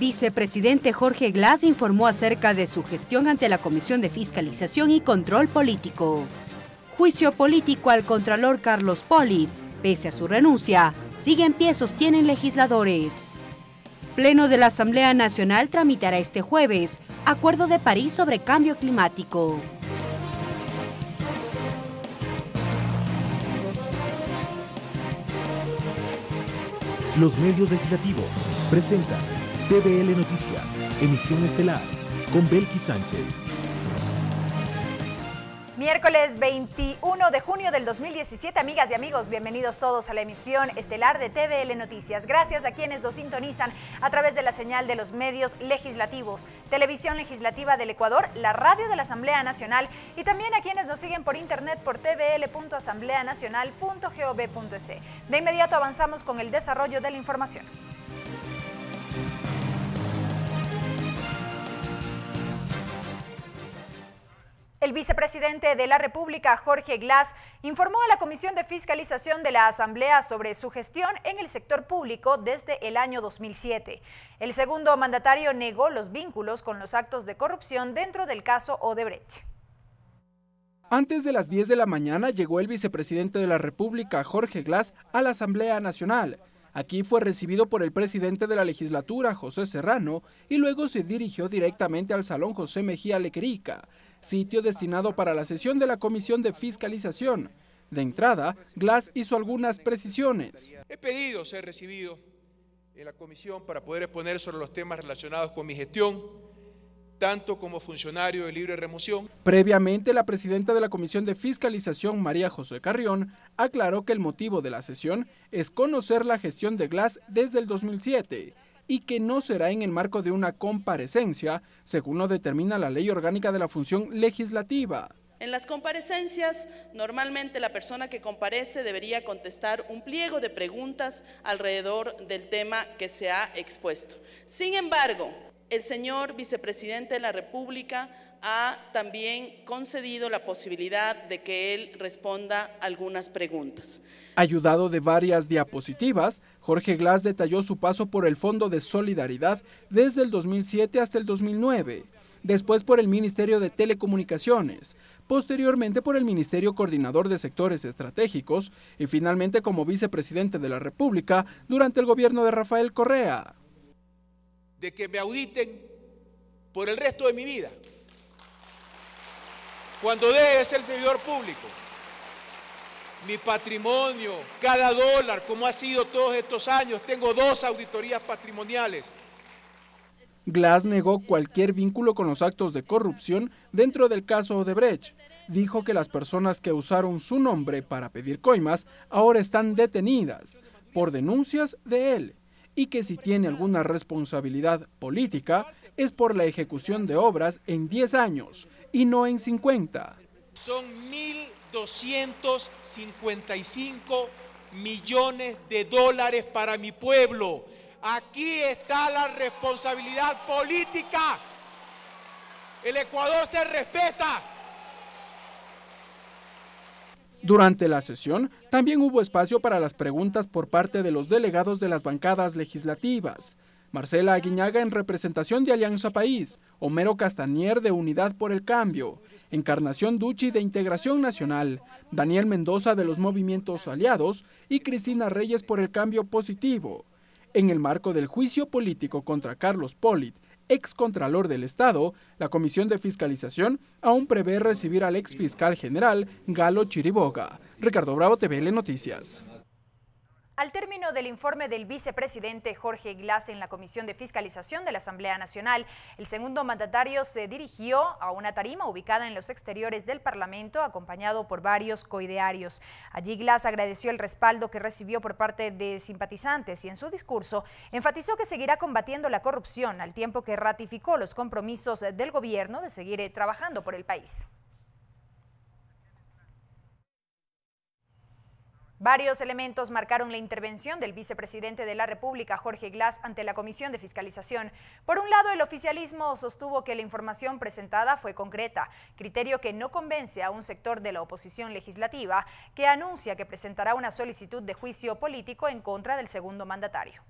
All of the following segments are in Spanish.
Vicepresidente Jorge Glass informó acerca de su gestión ante la Comisión de Fiscalización y Control Político. Juicio político al contralor Carlos Polit. Pese a su renuncia, sigue en pie, sostienen legisladores. Pleno de la Asamblea Nacional tramitará este jueves Acuerdo de París sobre cambio climático. Los medios legislativos presentan TVL Noticias, emisión estelar, con Belkis Sánchez. Miércoles 21 de junio del 2017, amigas y amigos, bienvenidos todos a la emisión estelar de TVL Noticias. Gracias a quienes nos sintonizan a través de la señal de los medios legislativos, Televisión Legislativa del Ecuador, la radio de la Asamblea Nacional y también a quienes nos siguen por internet por tvl.asambleanacional.gov.es. De inmediato avanzamos con el desarrollo de la información. El vicepresidente de la República, Jorge Glass, informó a la Comisión de Fiscalización de la Asamblea sobre su gestión en el sector público desde el año 2007. El segundo mandatario negó los vínculos con los actos de corrupción dentro del caso Odebrecht. Antes de las 10 de la mañana llegó el vicepresidente de la República, Jorge Glass, a la Asamblea Nacional. Aquí fue recibido por el presidente de la legislatura, José Serrano, y luego se dirigió directamente al Salón José Mejía Lequerica, sitio destinado para la sesión de la Comisión de Fiscalización. De entrada, Glass hizo algunas precisiones. He pedido ser recibido en la comisión para poder exponer sobre los temas relacionados con mi gestión, tanto como funcionario de libre remoción. Previamente, la presidenta de la Comisión de Fiscalización, María José Carrión, aclaró que el motivo de la sesión es conocer la gestión de Glass desde el 2007 y que no será en el marco de una comparecencia, según lo determina la Ley Orgánica de la Función Legislativa. En las comparecencias, normalmente la persona que comparece debería contestar un pliego de preguntas alrededor del tema que se ha expuesto. Sin embargo, el señor vicepresidente de la República ha también concedido la posibilidad de que él responda algunas preguntas. Ayudado de varias diapositivas, Jorge Glass detalló su paso por el Fondo de Solidaridad desde el 2007 hasta el 2009, después por el Ministerio de Telecomunicaciones, posteriormente por el Ministerio Coordinador de Sectores Estratégicos y finalmente como vicepresidente de la República durante el gobierno de Rafael Correa. De que me auditen por el resto de mi vida, cuando deje de ser servidor público. Mi patrimonio, cada dólar, como ha sido todos estos años, tengo 2 auditorías patrimoniales. Glass negó cualquier vínculo con los actos de corrupción dentro del caso Odebrecht. Dijo que las personas que usaron su nombre para pedir coimas ahora están detenidas por denuncias de él y que si tiene alguna responsabilidad política es por la ejecución de obras en 10 años y no en 50. Son 1.255 millones de dólares para mi pueblo. Aquí está la responsabilidad política. El Ecuador se respeta. Durante la sesión, también hubo espacio para las preguntas por parte de los delegados de las bancadas legislativas. Marcela Aguiñaga en representación de Alianza País, Homero Castanier de Unidad por el Cambio, Encarnación Duchi de Integración Nacional, Daniel Mendoza de los Movimientos Aliados y Cristina Reyes por el Cambio Positivo. En el marco del juicio político contra Carlos Polit, excontralor del Estado, la Comisión de Fiscalización aún prevé recibir al exfiscal general Galo Chiriboga. Ricardo Bravo, TVL Noticias. Al término del informe del vicepresidente Jorge Glass en la Comisión de Fiscalización de la Asamblea Nacional, el segundo mandatario se dirigió a una tarima ubicada en los exteriores del Parlamento, acompañado por varios coidearios. Allí Glass agradeció el respaldo que recibió por parte de simpatizantes y en su discurso enfatizó que seguirá combatiendo la corrupción, al tiempo que ratificó los compromisos del gobierno de seguir trabajando por el país. Varios elementos marcaron la intervención del vicepresidente de la República, Jorge Glass, ante la Comisión de Fiscalización. Por un lado, el oficialismo sostuvo que la información presentada fue concreta, criterio que no convence a un sector de la oposición legislativa que anuncia que presentará una solicitud de juicio político en contra del segundo mandatario.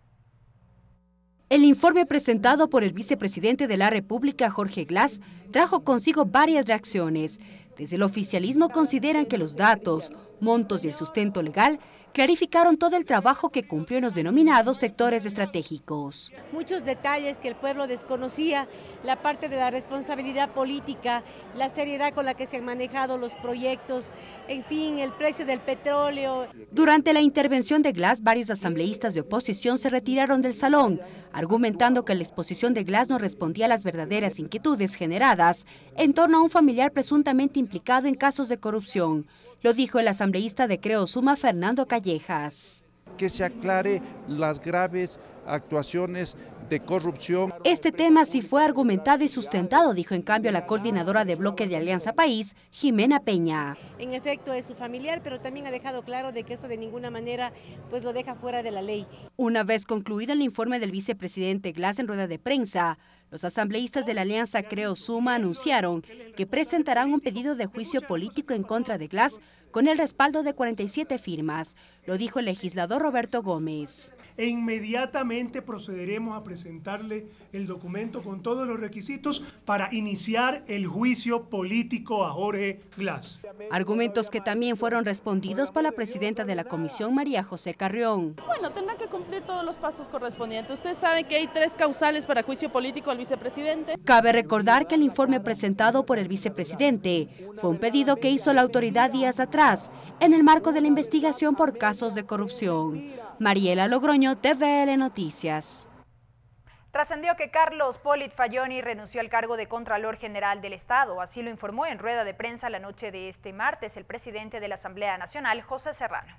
El informe presentado por el vicepresidente de la República, Jorge Glas, trajo consigo varias reacciones. Desde el oficialismo consideran que los datos, montos y el sustento legal clarificaron todo el trabajo que cumplió en los denominados sectores estratégicos. Muchos detalles que el pueblo desconocía, la parte de la responsabilidad política, la seriedad con la que se han manejado los proyectos, en fin, el precio del petróleo. Durante la intervención de Glas, varios asambleístas de oposición se retiraron del salón, argumentando que la exposición de Glas no respondía a las verdaderas inquietudes generadas en torno a un familiar presuntamente implicado en casos de corrupción. Lo dijo el asambleísta de Creo Suma, Fernando Callejas. Que se aclare las graves actuaciones de corrupción. Este tema sí fue argumentado y sustentado, dijo en cambio la coordinadora de bloque de Alianza País, Jimena Peña. En efecto es su familiar, pero también ha dejado claro de que eso de ninguna manera pues lo deja fuera de la ley. Una vez concluido el informe del vicepresidente Glas en rueda de prensa, los asambleístas de la Alianza Creo Suma anunciaron que presentarán un pedido de juicio político en contra de Glas con el respaldo de 47 firmas, lo dijo el legislador Roberto Gómez. E inmediatamente procederemos a presentarle el documento con todos los requisitos para iniciar el juicio político a Jorge Glas. Argumentos que también fueron respondidos por la presidenta de la comisión, María José Carrión. Bueno, tendrá que cumplir todos los pasos correspondientes. Usted sabe que hay 3 causales para juicio político al vicepresidente. Cabe recordar que el informe presentado por el vicepresidente fue un pedido que hizo la autoridad días atrás, en el marco de la investigación por casos de corrupción. Mariela Logroño, TVL Noticias. Trascendió que Carlos Polit Falloni renunció al cargo de Contralor General del Estado. Así lo informó en rueda de prensa la noche de este martes el presidente de la Asamblea Nacional, José Serrano.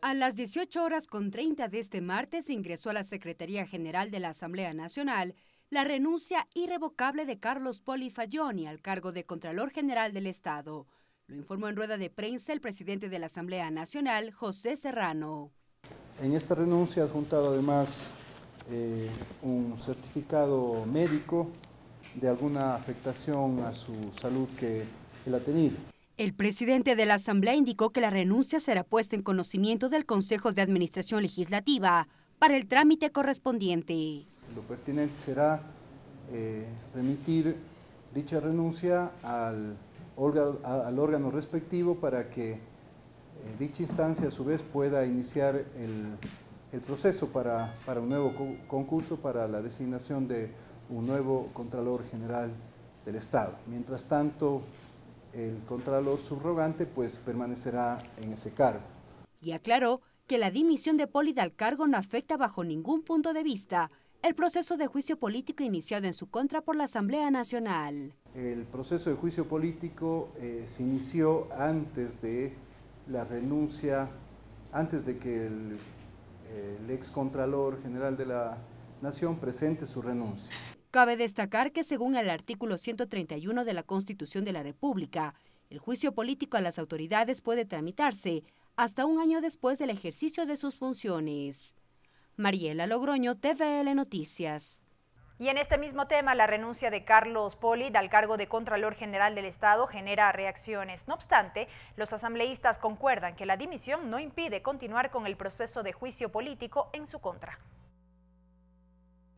A las 18:30 de este martes ingresó a la Secretaría General de la Asamblea Nacional la renuncia irrevocable de Carlos Polit Falloni al cargo de Contralor General del Estado. Lo informó en rueda de prensa el presidente de la Asamblea Nacional, José Serrano. En esta renuncia ha adjuntado además un certificado médico de alguna afectación a su salud que él ha tenido. El presidente de la Asamblea indicó que la renuncia será puesta en conocimiento del Consejo de Administración Legislativa para el trámite correspondiente. Lo pertinente será remitir dicha renuncia al órgano respectivo para que dicha instancia a su vez pueda iniciar el proceso para un nuevo concurso para la designación de un nuevo Contralor General del Estado. Mientras tanto, el Contralor subrogante pues permanecerá en ese cargo. Y aclaró que la dimisión de Polit al cargo no afecta bajo ningún punto de vista el proceso de juicio político iniciado en su contra por la Asamblea Nacional. El proceso de juicio político se inició antes de la renuncia, antes de que el ex Contralor General de la Nación presente su renuncia. Cabe destacar que según el artículo 131 de la Constitución de la República, el juicio político a las autoridades puede tramitarse hasta un año después del ejercicio de sus funciones. Mariela Logroño, TVL Noticias. Y en este mismo tema, la renuncia de Carlos Polit al cargo de Contralor General del Estado genera reacciones. No obstante, los asambleístas concuerdan que la dimisión no impide continuar con el proceso de juicio político en su contra.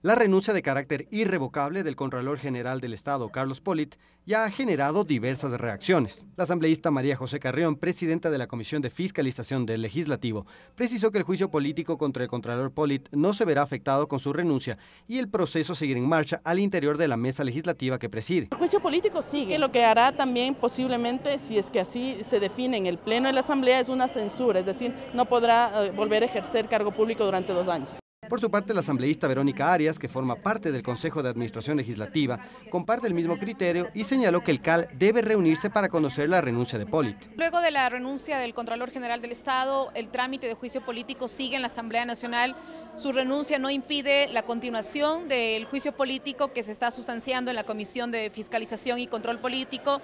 La renuncia de carácter irrevocable del Contralor General del Estado, Carlos Polit, ya ha generado diversas reacciones. La asambleísta María José Carrión, presidenta de la Comisión de Fiscalización del Legislativo, precisó que el juicio político contra el Contralor Polit no se verá afectado con su renuncia y el proceso seguirá en marcha al interior de la mesa legislativa que preside. El juicio político sigue. Lo que hará también posiblemente, si es que así se define en el Pleno de la Asamblea, es una censura, es decir, no podrá volver a ejercer cargo público durante 2 años. Por su parte, la asambleísta Verónica Arias, que forma parte del Consejo de Administración Legislativa, comparte el mismo criterio y señaló que el CAL debe reunirse para conocer la renuncia de Polit. Luego de la renuncia del Contralor General del Estado, el trámite de juicio político sigue en la Asamblea Nacional. Su renuncia no impide la continuación del juicio político que se está sustanciando en la Comisión de Fiscalización y Control Político.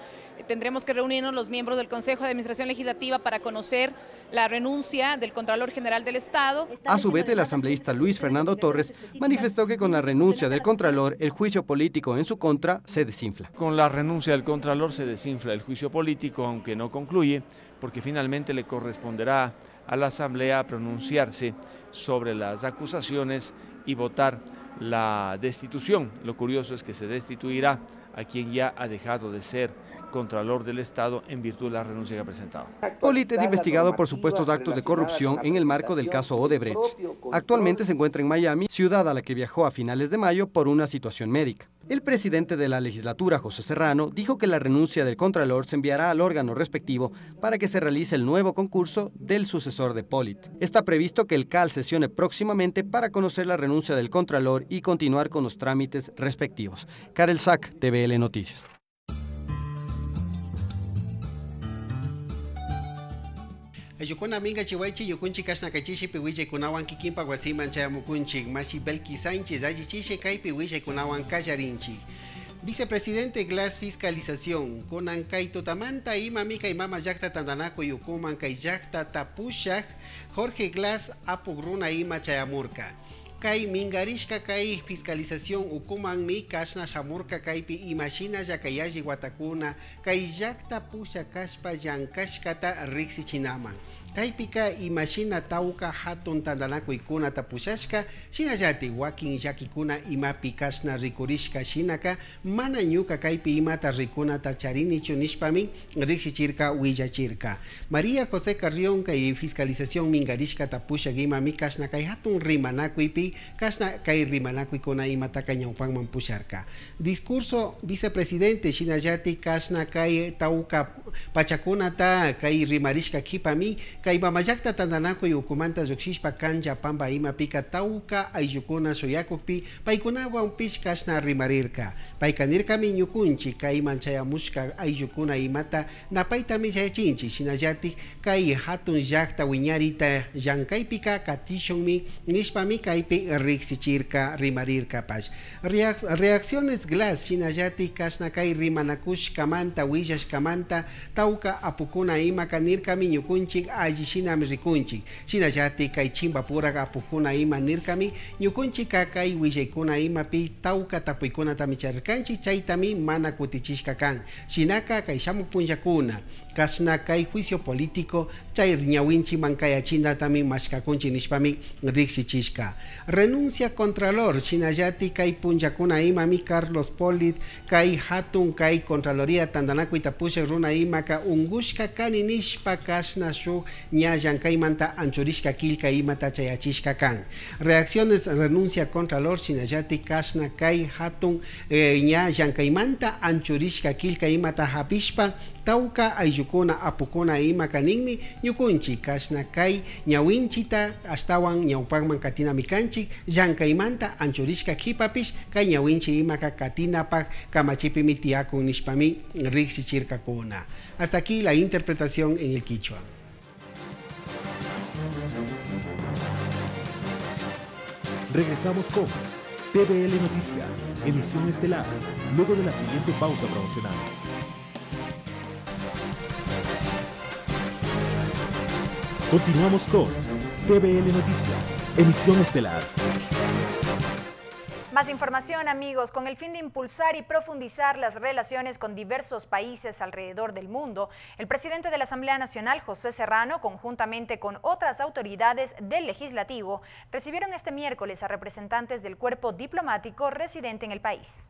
Tendremos que reunirnos los miembros del Consejo de Administración Legislativa para conocer la renuncia del Contralor General del Estado. A su vez, el asambleísta Luis Fernando Torres manifestó que con la renuncia del Contralor, el juicio político en su contra se desinfla. Con la renuncia del Contralor se desinfla el juicio político, aunque no concluye, porque finalmente le corresponderá a la Asamblea pronunciarse sobre las acusaciones y votar la destitución. Lo curioso es que se destituirá a quien ya ha dejado de ser Contralor del Estado en virtud de la renuncia que ha presentado. Pollitt es investigado por supuestos actos de corrupción en el marco del caso Odebrecht. Actualmente se encuentra en Miami, ciudad a la que viajó a finales de mayo por una situación médica. El presidente de la legislatura, José Serrano, dijo que la renuncia del Contralor se enviará al órgano respectivo para que se realice el nuevo concurso del sucesor de Pollitt. Está previsto que el CAL sesione próximamente para conocer la renuncia del Contralor y continuar con los trámites respectivos. Karel Sack, TVL Noticias. Ayukuna minga chihuaychi yukunchi kashna kachishi piwiche kunawan kikinpa wasiman chayamukunchik mashi Belki Sánchez ayichishi kaipi wiche kunawan kallarinchi. Vicepresidente Glass Fiscalización kunan kay tutamanta ima mika imama yakta tandanako yukuman kay yakta tapushak Jorge Glass apugruna ima chayamurka. Kay mingarishka kay fiscalización ukuman mi kashna shamurka kaypi imashina yakayaji watakuna kay yakta pusha kashpa yankashkata riksichinama. Kaypika imashina tauka hatun tandanakuykuna tapushashka shinallati wakin yakikuna imapi kashna rikurishka shinaka mana ñuka kaypi imata rikunata charinichu nishpami riksichirka willachirka. María José Carrión kay fiscalización mingarishka tapusha imami kashna kay hatun rimanakuypi kashna kay rimanakuykuna imataka ñawpanman pusharka. Discurso vicepresidente shinallati kashna kay tauka pachakunata kay rimarishka kipami kay mamayakta tandanakuy ukumanta lluksishpa kancha pamba ima pika tauka ayllukuna suyakukpi paykunawan pishkashna rimarirka. Paykanirkami ñukunchi kay manchayamushka ayllukuna imata napaytami chayachinchi shinallati kay hatun llakta wiñarita llankaypika katishunmi nishpami kaypi riksichirka rimarirka pash. Reacciones Glass shinallati kashna kay rimanakushkamanta willashkamanta tauka apukuna ima kanirkami ñukunchik allishinami rikunchik shinallati kay chimba pura apukuna ima nirkami ñukunchika kay willaykuna imapi tauka tapuykunatami charkanchik chaytami mana kutichishka kan shinaka kay shamuk punllakuna kashna kay juicio político chay ñawinchiman kayachinatami mashkakunchik nishpami riksichishka. Renuncia Contralor shinallati kay punllakuna imami Carlos Pollitt kay hatun kay Contraloría tandanakuy tapushak runa imaka ungushka kani nishpa kashna shuk ña llank'aymanta anchurishka kilka imata chayachishka kan. Reacciones renuncia Contralor shinallati kashna kay hatun ña llank'aymanta anchurishka kilka imata hapishpa tauka ayllukuna apukuna ima kaninmi ñukunchi kashna kay ñawinchita astawan ñawpanman katinami kanchik llank'aymanta anchurishka kipapish kay ñawinchi imaka katinapak kamachipimi tiyakun nishpami riksichirkakuna. Hasta aquí la interpretación en el quichua. Regresamos con TVL Noticias, emisión estelar, luego de la siguiente pausa promocional. Continuamos con TVL Noticias, emisión estelar. Más información, amigos. Con el fin de impulsar y profundizar las relaciones con diversos países alrededor del mundo, el presidente de la Asamblea Nacional, José Serrano, conjuntamente con otras autoridades del Legislativo, recibieron este miércoles a representantes del cuerpo diplomático residente en el país.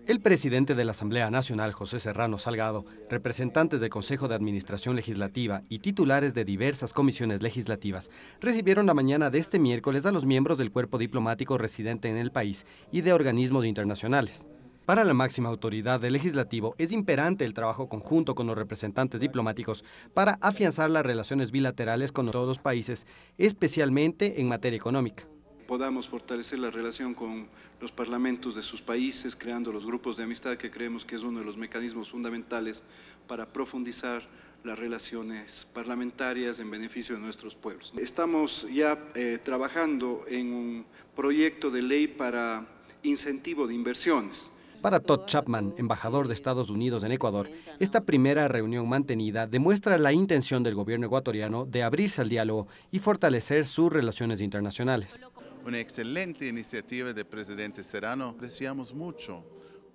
El presidente de la Asamblea Nacional, José Serrano Salgado, representantes del Consejo de Administración Legislativa y titulares de diversas comisiones legislativas recibieron la mañana de este miércoles a los miembros del cuerpo diplomático residente en el país y de organismos internacionales. Para la máxima autoridad del Legislativo es imperante el trabajo conjunto con los representantes diplomáticos para afianzar las relaciones bilaterales con todos los países, especialmente en materia económica. Podamos fortalecer la relación con los parlamentos de sus países, creando los grupos de amistad que creemos que es uno de los mecanismos fundamentales para profundizar las relaciones parlamentarias en beneficio de nuestros pueblos. Estamos ya trabajando en un proyecto de ley para incentivo de inversiones. Para Todd Chapman, embajador de Estados Unidos en Ecuador, esta primera reunión mantenida demuestra la intención del gobierno ecuatoriano de abrirse al diálogo y fortalecer sus relaciones internacionales. Una excelente iniciativa del presidente Serrano. Apreciamos mucho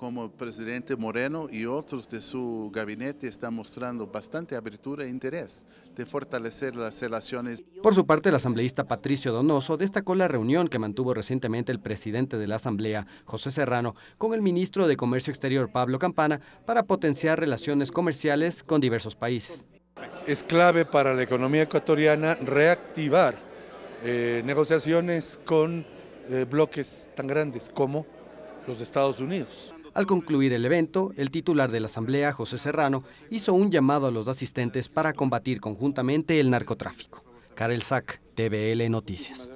como el presidente Moreno y otros de su gabinete están mostrando bastante apertura e interés de fortalecer las relaciones. Por su parte, el asambleísta Patricio Donoso destacó la reunión que mantuvo recientemente el presidente de la Asamblea, José Serrano, con el ministro de Comercio Exterior, Pablo Campana, para potenciar relaciones comerciales con diversos países. Es clave para la economía ecuatoriana reactivar negociaciones con bloques tan grandes como los Estados Unidos. Al concluir el evento, el titular de la Asamblea, José Serrano, hizo un llamado a los asistentes para combatir conjuntamente el narcotráfico. Karel Sack, TVL Noticias.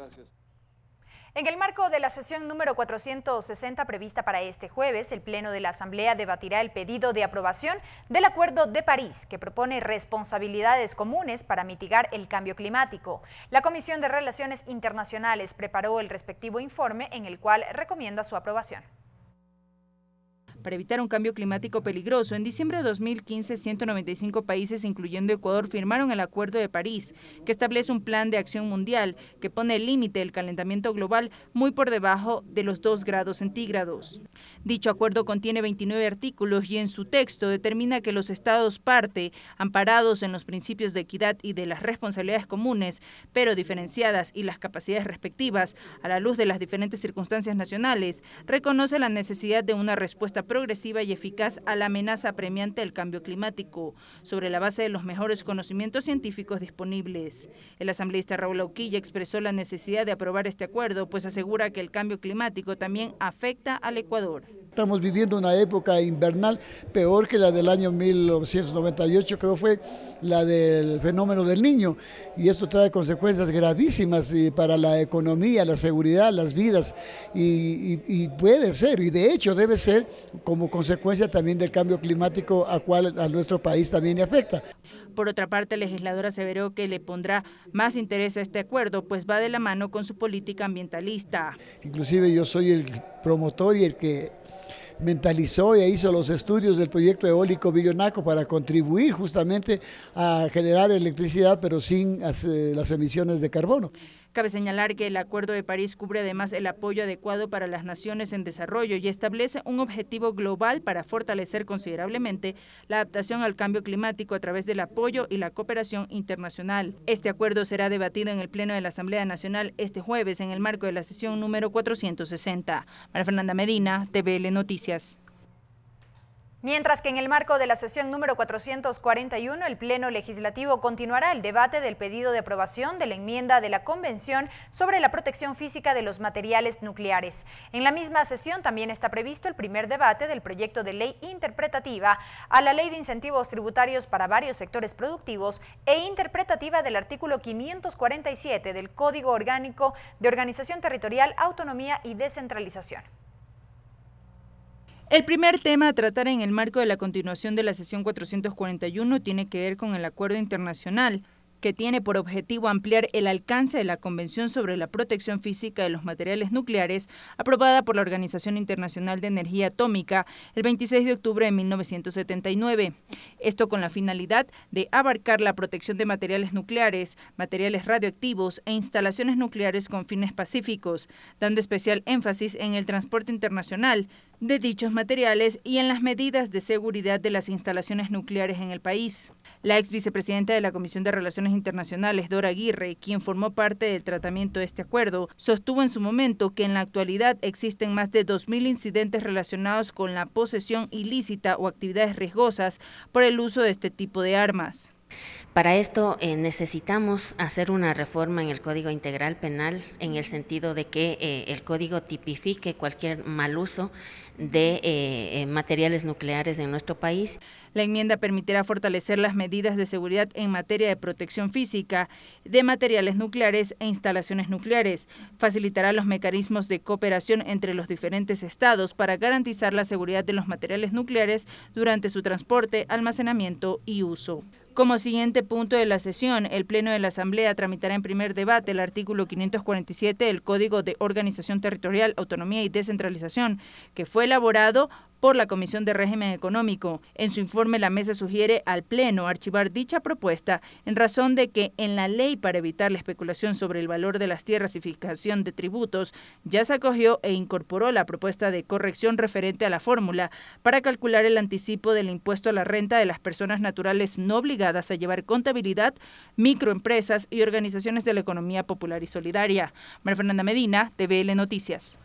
En el marco de la sesión número 460 prevista para este jueves, el Pleno de la Asamblea debatirá el pedido de aprobación del Acuerdo de París, que propone responsabilidades comunes para mitigar el cambio climático. La Comisión de Relaciones Internacionales preparó el respectivo informe en el cual recomienda su aprobación. Para evitar un cambio climático peligroso, en diciembre de 2015, 195 países, incluyendo Ecuador, firmaron el Acuerdo de París, que establece un plan de acción mundial que pone el límite del calentamiento global muy por debajo de los 2 grados centígrados. Dicho acuerdo contiene 29 artículos y en su texto determina que los estados parte, amparados en los principios de equidad y de las responsabilidades comunes, pero diferenciadas y las capacidades respectivas, a la luz de las diferentes circunstancias nacionales, reconoce la necesidad de una respuesta progresiva y eficaz a la amenaza apremiante del cambio climático, sobre la base de los mejores conocimientos científicos disponibles. El asambleísta Raúl Auquilla expresó la necesidad de aprobar este acuerdo, pues asegura que el cambio climático también afecta al Ecuador. Estamos viviendo una época invernal peor que la del año 1998, creo fue la del fenómeno del Niño, y esto trae consecuencias gravísimas para la economía, la seguridad, las vidas, y puede ser, y de hecho debe ser, como consecuencia también del cambio climático a cual a nuestro país también le afecta. Por otra parte, el legislador aseveró que le pondrá más interés a este acuerdo, pues va de la mano con su política ambientalista. Inclusive yo soy el promotor y el que mentalizó e hizo los estudios del proyecto eólico Villonaco para contribuir justamente a generar electricidad, pero sin las emisiones de carbono. Cabe señalar que el Acuerdo de París cubre además el apoyo adecuado para las naciones en desarrollo y establece un objetivo global para fortalecer considerablemente la adaptación al cambio climático a través del apoyo y la cooperación internacional. Este acuerdo será debatido en el Pleno de la Asamblea Nacional este jueves en el marco de la sesión número 460. María Fernanda Medina, TVL Noticias. Mientras que en el marco de la sesión número 441, el Pleno Legislativo continuará el debate del pedido de aprobación de la enmienda de la Convención sobre la protección física de los materiales nucleares. En la misma sesión también está previsto el primer debate del proyecto de ley interpretativa a la Ley de Incentivos Tributarios para varios sectores productivos e interpretativa del artículo 547 del Código Orgánico de Organización Territorial, Autonomía y Descentralización. El primer tema a tratar en el marco de la continuación de la sesión 441 tiene que ver con el acuerdo internacional, que tiene por objetivo ampliar el alcance de la Convención sobre la Protección Física de los Materiales Nucleares, aprobada por la Organización Internacional de Energía Atómica el 26 de octubre de 1979. Esto con la finalidad de abarcar la protección de materiales nucleares, materiales radioactivos e instalaciones nucleares con fines pacíficos, dando especial énfasis en el transporte internacional de dichos materiales y en las medidas de seguridad de las instalaciones nucleares en el país. La ex vicepresidenta de la Comisión de Relaciones Internacionales, Dora Aguirre, quien formó parte del tratamiento de este acuerdo, sostuvo en su momento que en la actualidad existen más de 2.000 incidentes relacionados con la posesión ilícita o actividades riesgosas por el uso de este tipo de armas. Para esto necesitamos hacer una reforma en el Código Integral Penal en el sentido de que el código tipifique cualquier mal uso de materiales nucleares en nuestro país. La enmienda permitirá fortalecer las medidas de seguridad en materia de protección física de materiales nucleares e instalaciones nucleares, facilitará los mecanismos de cooperación entre los diferentes estados para garantizar la seguridad de los materiales nucleares durante su transporte, almacenamiento y uso. Como siguiente punto de la sesión, el Pleno de la Asamblea tramitará en primer debate el artículo 547 del Código de Organización Territorial, Autonomía y Descentralización, que fue elaborado por la Comisión de Régimen Económico. En su informe, la mesa sugiere al Pleno archivar dicha propuesta en razón de que en la ley para evitar la especulación sobre el valor de las tierras y fijación de tributos ya se acogió e incorporó la propuesta de corrección referente a la fórmula para calcular el anticipo del impuesto a la renta de las personas naturales no obligadas a llevar contabilidad, microempresas y organizaciones de la economía popular y solidaria. María Fernanda Medina, TVL Noticias.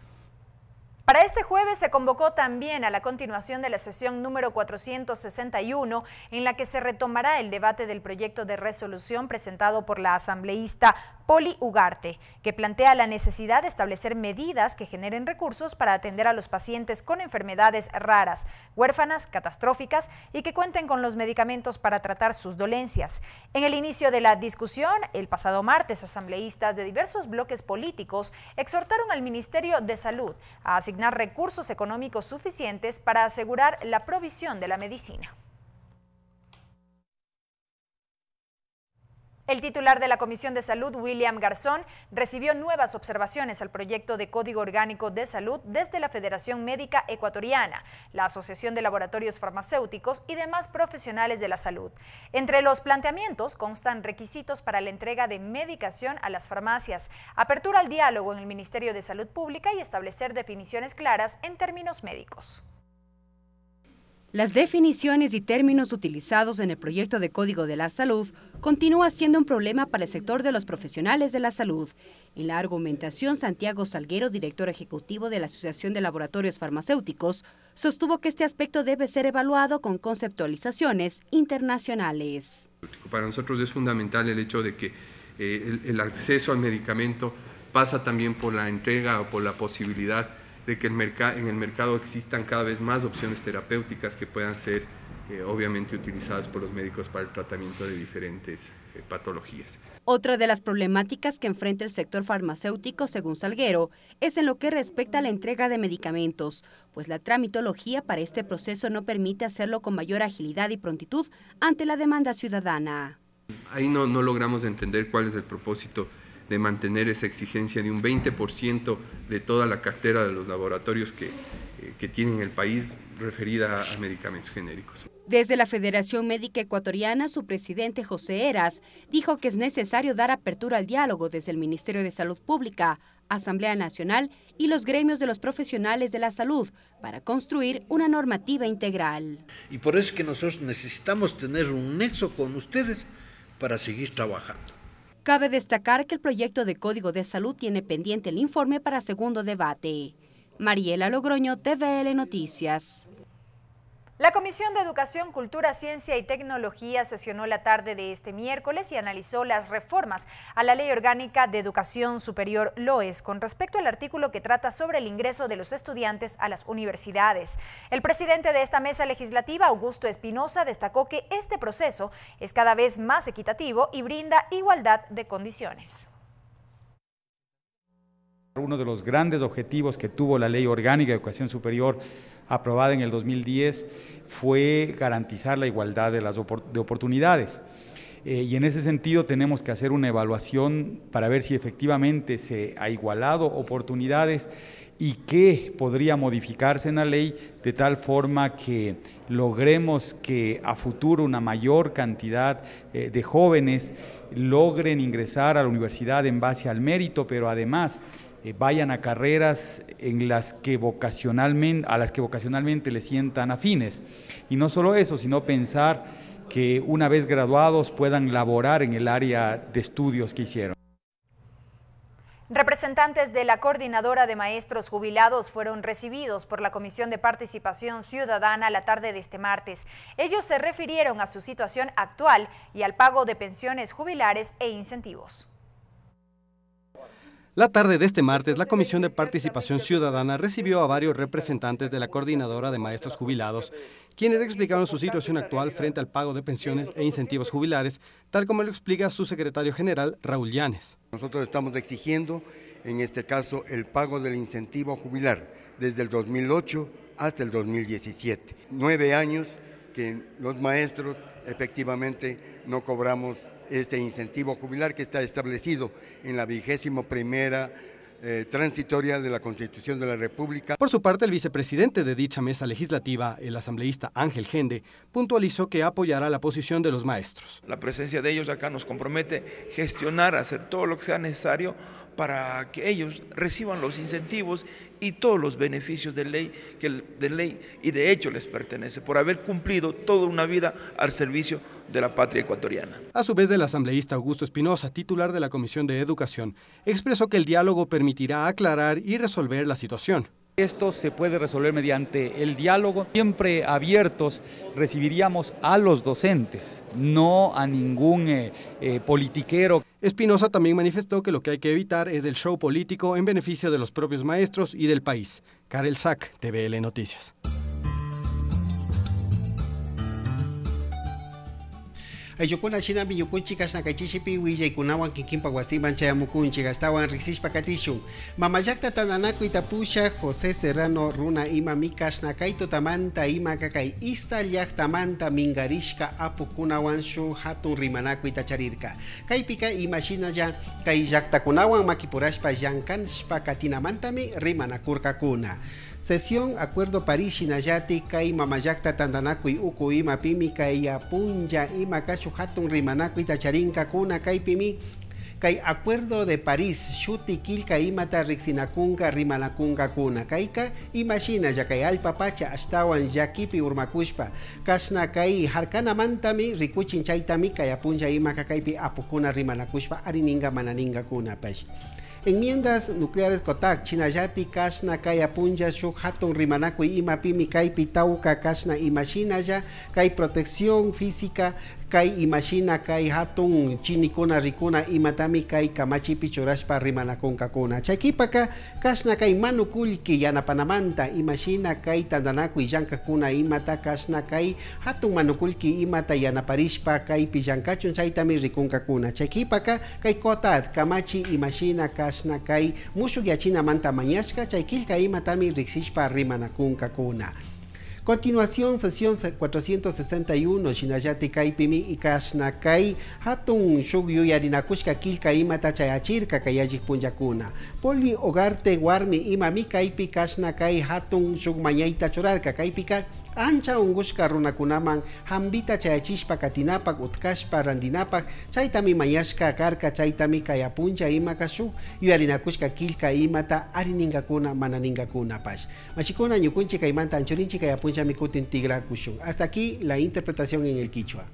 Para este jueves se convocó también a la continuación de la sesión número 461, en la que se retomará el debate del proyecto de resolución presentado por la asambleísta Poli Ugarte, que plantea la necesidad de establecer medidas que generen recursos para atender a los pacientes con enfermedades raras, huérfanas, catastróficas y que cuenten con los medicamentos para tratar sus dolencias. En el inicio de la discusión, el pasado martes, asambleístas de diversos bloques políticos exhortaron al Ministerio de Salud a asignar recursos económicos suficientes para asegurar la provisión de la medicina. El titular de la Comisión de Salud, William Garzón, recibió nuevas observaciones al proyecto de Código Orgánico de Salud desde la Federación Médica Ecuatoriana, la Asociación de Laboratorios Farmacéuticos y demás profesionales de la salud. Entre los planteamientos constan requisitos para la entrega de medicación a las farmacias, apertura al diálogo en el Ministerio de Salud Pública y establecer definiciones claras en términos médicos. Las definiciones y términos utilizados en el proyecto de Código de la Salud continúa siendo un problema para el sector de los profesionales de la salud. En la argumentación, Santiago Salguero, director ejecutivo de la Asociación de Laboratorios Farmacéuticos, sostuvo que este aspecto debe ser evaluado con conceptualizaciones internacionales. Para nosotros es fundamental el hecho de que el acceso al medicamento pasa también por la entrega o por la posibilidad de que en el mercado existan cada vez más opciones terapéuticas que puedan ser obviamente utilizadas por los médicos para el tratamiento de diferentes patologías. Otra de las problemáticas que enfrenta el sector farmacéutico, según Salguero, es en lo que respecta a la entrega de medicamentos, pues la tramitología para este proceso no permite hacerlo con mayor agilidad y prontitud ante la demanda ciudadana. Ahí no logramos entender cuál es el propósito de mantener esa exigencia de un 20% de toda la cartera de los laboratorios que tienen el país referida a medicamentos genéricos. Desde la Federación Médica Ecuatoriana, su presidente José Heras dijo que es necesario dar apertura al diálogo desde el Ministerio de Salud Pública, Asamblea Nacional y los gremios de los profesionales de la salud para construir una normativa integral. Y por eso es que nosotros necesitamos tener un nexo con ustedes para seguir trabajando. Cabe destacar que el proyecto de Código de Salud tiene pendiente el informe para segundo debate. Mariela Logroño, TVL Noticias. La Comisión de Educación, Cultura, Ciencia y Tecnología sesionó la tarde de este miércoles y analizó las reformas a la Ley Orgánica de Educación Superior LOES con respecto al artículo que trata sobre el ingreso de los estudiantes a las universidades. El presidente de esta mesa legislativa, Augusto Espinosa, destacó que este proceso es cada vez más equitativo y brinda igualdad de condiciones. Uno de los grandes objetivos que tuvo la Ley Orgánica de Educación Superior aprobada en el 2010 fue garantizar la igualdad de oportunidades. Y en ese sentido tenemos que hacer una evaluación para ver si efectivamente se ha igualado oportunidades y qué podría modificarse en la ley de tal forma que logremos que a futuro una mayor cantidad de jóvenes logren ingresar a la universidad en base al mérito, pero además vayan a carreras en a las que vocacionalmente les sientan afines. Y no solo eso, sino pensar que una vez graduados puedan laborar en el área de estudios que hicieron. Representantes de la Coordinadora de Maestros Jubilados fueron recibidos por la Comisión de Participación Ciudadana la tarde de este martes. Ellos se refirieron a su situación actual y al pago de pensiones jubilares e incentivos. La tarde de este martes, la Comisión de Participación Ciudadana recibió a varios representantes de la Coordinadora de Maestros Jubilados, quienes explicaron su situación actual frente al pago de pensiones e incentivos jubilares, tal como lo explica su secretario general, Raúl Llanes. Nosotros estamos exigiendo, en este caso, el pago del incentivo jubilar desde el 2008 hasta el 2017. 9 años que los maestros efectivamente no cobramos este incentivo jubilar que está establecido en la 21ª transitoria de la Constitución de la República. Por su parte, el vicepresidente de dicha mesa legislativa, el asambleísta Ángel Gende, puntualizó que apoyará la posición de los maestros. La presencia de ellos acá nos compromete gestionar, hacer todo lo que sea necesario para que ellos reciban los incentivos y todos los beneficios de ley y de hecho les pertenece por haber cumplido toda una vida al servicio de la patria ecuatoriana. A su vez, el asambleísta Augusto Espinosa, titular de la Comisión de Educación, expresó que el diálogo permitirá aclarar y resolver la situación. Esto se puede resolver mediante el diálogo. Siempre abiertos recibiríamos a los docentes, no a ningún politiquero. Espinosa también manifestó que lo que hay que evitar es el show político en beneficio de los propios maestros y del país. Karel Sack, TVL Noticias. Ayukuna China Miyukunchi Kasnakachipi Wijaikunawan Kikimpa Guasiman Chayamukunchi Gastawan Rixishpa Katishun Mamayakta Tananaku Itapusha José Serrano Runa Ima Mikasnakaito Tamanta Ima Kakai Ista Tamanta Mingarishka Apukunawan Shu Hatun Rimanaku Itacharirka Kaipika Imashina ya Kaiyakta Kunawan Makipurashpa Yankanshpa Katinamantami Rimanakurka Kuna. Sesión Acuerdo París Shinayati Kai Mamayakta Tandanakui Uku Ima Pimi Kai Apunja Ima Kashu Hatun Rimanaku Itacharinka Kuna Kai Pimi Kai Acuerdo de París Shuti Kilka Imata Rixinakunga Rimanakunga Kuna Kaika Imashina ya Kai Alpapacha Ashtawan Yakipi Urmakushpa Kasna Kai Harkana Mantami Rikuchin Chaitami Kai Apunja Ima Kakaipi Apukuna Rimanakushpa Arininga Mananinga Kuna Pesh. Enmiendas nucleares Kotak, Chinayati, Kasna, Kaya Punja, Shuk, Hatun, Rimanaku, Ima, Pimi, Kai, Pitauka, Kasna, Imashinaya, Kai, Protección Física, Kai, Imashina, Kai, Hatun, Chinikuna, Rikuna, Imatami, Kai, Kamachi, Pichoraspa, Rimanakun, Kakuna, Chaikipaka, Kasna, Kai, Manukulki, Yanapanamanta, Imashina, Kai, Tandanaku, Yankakuna, Imata, Kasna, Kai, Hatun, Manukulki, Imata, Yanaparishpa, Kai, Pijankachun, Chaitami, Rikun, Kakuna, Chaikipaka, Kai, Kotat, Kamachi, Imashina, Kasna Kai Mushugyachina Manta Mañashka Chaikilka Imatami Rixishpa Rimanakun Kakuna. Continuación, sesión 461, Shinayati Kai Pimi y Kasna Kai Hatun Shugyu Yarinakushka Kilka Imata Chayachirka Kayajik Punjakuna. Poli Hogarte Warmi Imami Kaipi Kasna Kai Hatun Shugmayaita Chorarka Kaipika Ancha ungushka runakunaman hambita chayachishpa katinapak utkashpa randinapak chaytami mayashka karka chaytami kayapuncha ima kashu yuarinakushka kilka imata ariningakuna mananingakuna pash. Machikuna ñukunchi kaymanta anchurinchi kayapuncha mikutin tigra kushun. Hasta aquí la interpretación en el quichua.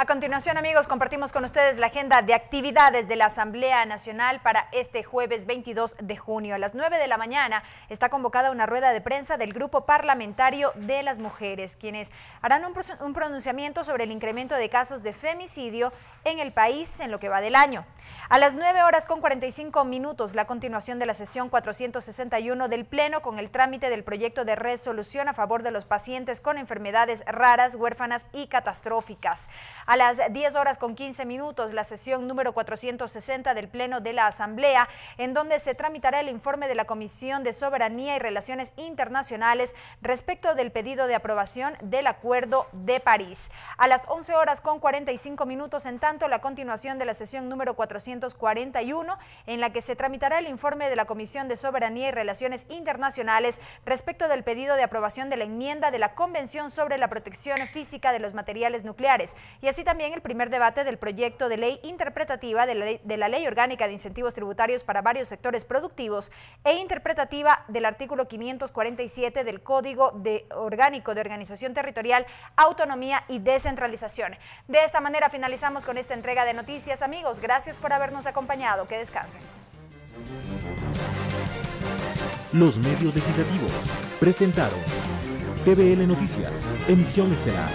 A continuación, amigos, compartimos con ustedes la agenda de actividades de la Asamblea Nacional para este jueves 22 de junio. A las 9 de la mañana está convocada una rueda de prensa del Grupo Parlamentario de las Mujeres, quienes harán un pronunciamiento sobre el incremento de casos de femicidio en el país en lo que va del año. A las 9:45, la continuación de la sesión 461 del Pleno con el trámite del proyecto de resolución a favor de los pacientes con enfermedades raras, huérfanas y catastróficas. A las 10:15, la sesión número 460 del Pleno de la Asamblea, en donde se tramitará el informe de la Comisión de Soberanía y Relaciones Internacionales respecto del pedido de aprobación del Acuerdo de París. A las 11:45, en tanto, la continuación de la sesión número 441, en la que se tramitará el informe de la Comisión de Soberanía y Relaciones Internacionales respecto del pedido de aprobación de la enmienda de la Convención sobre la Protección Física de los Materiales Nucleares, y así también el primer debate del proyecto de ley interpretativa de la Ley Orgánica de Incentivos Tributarios para varios sectores productivos e interpretativa del artículo 547 del Código Orgánico de Organización Territorial, Autonomía y Descentralización. De esta manera finalizamos con esta entrega de noticias, amigos. Gracias por habernos acompañado. Que descansen. Los medios legislativos presentaron TVL Noticias, emisión estelar.